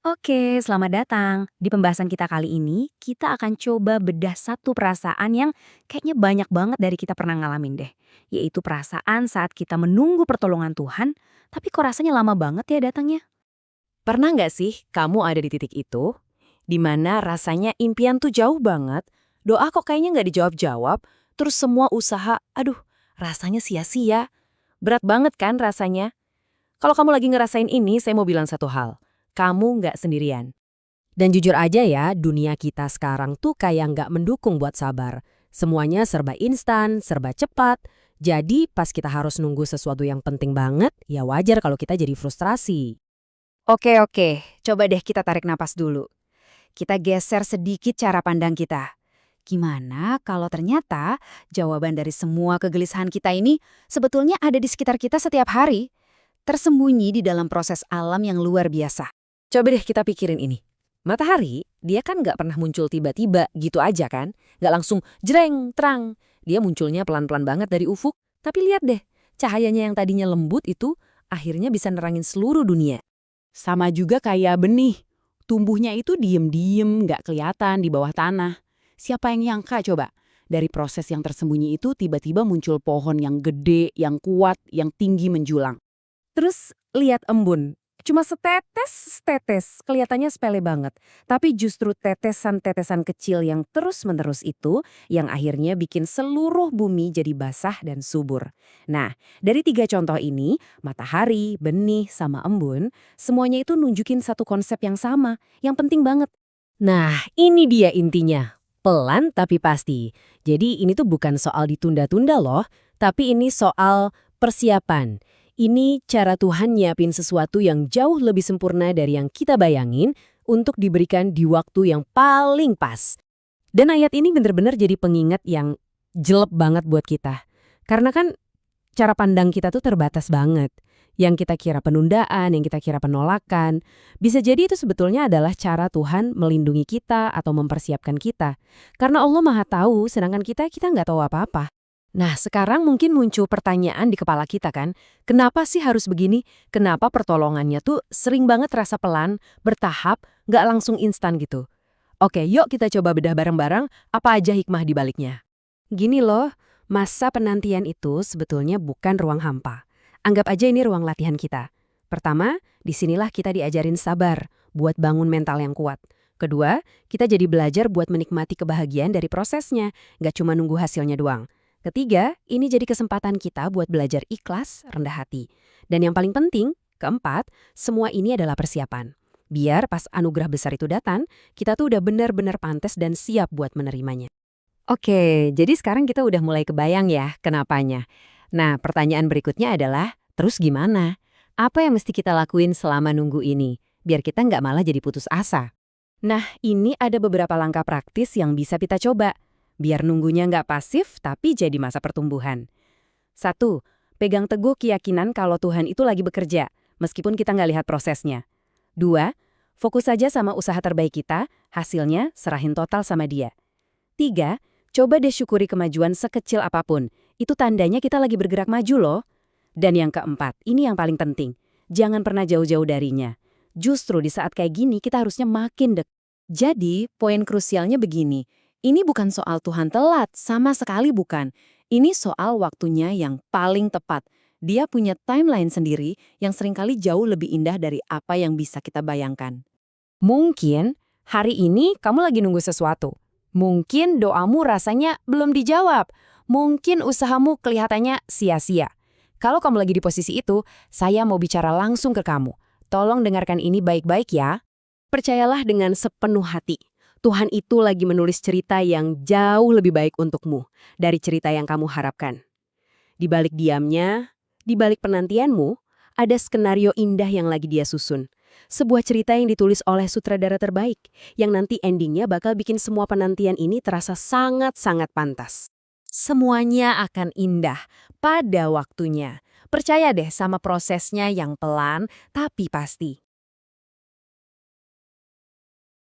Oke, selamat datang. Di pembahasan kita kali ini, kita akan coba bedah satu perasaan yang kayaknya banyak banget dari kita pernah ngalamin deh. Yaitu perasaan saat kita menunggu pertolongan Tuhan, tapi kok rasanya lama banget ya datangnya? Pernah nggak sih kamu ada di titik itu, di mana rasanya impian tuh jauh banget, doa kok kayaknya nggak dijawab-jawab, terus semua usaha, aduh, rasanya sia-sia. Berat banget kan rasanya? Kalau kamu lagi ngerasain ini, saya mau bilang satu hal. Kamu nggak sendirian. Dan jujur aja ya, dunia kita sekarang tuh kayak nggak mendukung buat sabar. Semuanya serba instan, serba cepat. Jadi pas kita harus nunggu sesuatu yang penting banget, ya wajar kalau kita jadi frustrasi. Oke, coba deh kita tarik napas dulu. Kita geser sedikit cara pandang kita. Gimana kalau ternyata jawaban dari semua kegelisahan kita ini sebetulnya ada di sekitar kita setiap hari, tersembunyi di dalam proses alam yang luar biasa? Coba deh kita pikirin ini. Matahari, dia kan nggak pernah muncul tiba-tiba gitu aja kan? Nggak langsung jreng, terang. Dia munculnya pelan-pelan banget dari ufuk. Tapi lihat deh, cahayanya yang tadinya lembut itu akhirnya bisa nerangin seluruh dunia. Sama juga kayak benih. Tumbuhnya itu diem-diem, nggak kelihatan di bawah tanah. Siapa yang nyangka coba? Dari proses yang tersembunyi itu tiba-tiba muncul pohon yang gede, yang kuat, yang tinggi menjulang. Terus lihat embun. Cuma setetes, kelihatannya sepele banget. Tapi justru tetesan-tetesan kecil yang terus-menerus itu yang akhirnya bikin seluruh bumi jadi basah dan subur. Nah, dari tiga contoh ini, matahari, benih, sama embun, semuanya itu nunjukin satu konsep yang sama, yang penting banget. Nah, ini dia intinya. Pelan tapi pasti. Jadi ini tuh bukan soal ditunda-tunda loh, tapi ini soal persiapan. Ini cara Tuhan nyiapin sesuatu yang jauh lebih sempurna dari yang kita bayangin untuk diberikan di waktu yang paling pas. Dan ayat ini bener-bener jadi pengingat yang jelek banget buat kita. Karena kan cara pandang kita tuh terbatas banget. Yang kita kira penundaan, yang kita kira penolakan. Bisa jadi itu sebetulnya adalah cara Tuhan melindungi kita atau mempersiapkan kita. Karena Allah Maha Tahu, sedangkan kita nggak tahu apa-apa. Nah, sekarang mungkin muncul pertanyaan di kepala kita kan, kenapa sih harus begini? Kenapa pertolongannya tuh sering banget terasa pelan, bertahap, nggak langsung instan gitu? Oke, yuk kita coba bedah bareng-bareng apa aja hikmah di baliknya. Gini loh, masa penantian itu sebetulnya bukan ruang hampa. Anggap aja ini ruang latihan kita. Pertama, disinilah kita diajarin sabar, buat bangun mental yang kuat. Kedua, kita jadi belajar buat menikmati kebahagiaan dari prosesnya, nggak cuma nunggu hasilnya doang. Ketiga, ini jadi kesempatan kita buat belajar ikhlas, rendah hati. Dan yang paling penting, keempat, semua ini adalah persiapan. Biar pas anugerah besar itu datang, kita tuh udah benar-benar pantas dan siap buat menerimanya. Oke, jadi sekarang kita udah mulai kebayang ya kenapanya. Nah, pertanyaan berikutnya adalah, terus gimana? Apa yang mesti kita lakuin selama nunggu ini? Biar kita nggak malah jadi putus asa. Nah, ini ada beberapa langkah praktis yang bisa kita coba. Biar nunggunya nggak pasif, tapi jadi masa pertumbuhan. 1. Pegang teguh keyakinan kalau Tuhan itu lagi bekerja, meskipun kita nggak lihat prosesnya. 2. Fokus saja sama usaha terbaik kita, hasilnya serahin total sama Dia. 3. Coba deh syukuri kemajuan sekecil apapun. Itu tandanya kita lagi bergerak maju loh. Dan yang keempat, ini yang paling penting. Jangan pernah jauh-jauh darinya. Justru di saat kayak gini kita harusnya makin dekat. Jadi, poin krusialnya begini. Ini bukan soal Tuhan telat, sama sekali bukan. Ini soal waktunya yang paling tepat. Dia punya timeline sendiri yang seringkali jauh lebih indah dari apa yang bisa kita bayangkan. Mungkin hari ini kamu lagi nunggu sesuatu. Mungkin doamu rasanya belum dijawab. Mungkin usahamu kelihatannya sia-sia. Kalau kamu lagi di posisi itu, saya mau bicara langsung ke kamu. Tolong dengarkan ini baik-baik ya. Percayalah dengan sepenuh hati. Tuhan itu lagi menulis cerita yang jauh lebih baik untukmu dari cerita yang kamu harapkan. Di balik diamnya, di balik penantianmu, ada skenario indah yang lagi Dia susun. Sebuah cerita yang ditulis oleh sutradara terbaik, yang nanti endingnya bakal bikin semua penantian ini terasa sangat-sangat pantas. Semuanya akan indah pada waktunya. Percaya deh sama prosesnya yang pelan tapi pasti.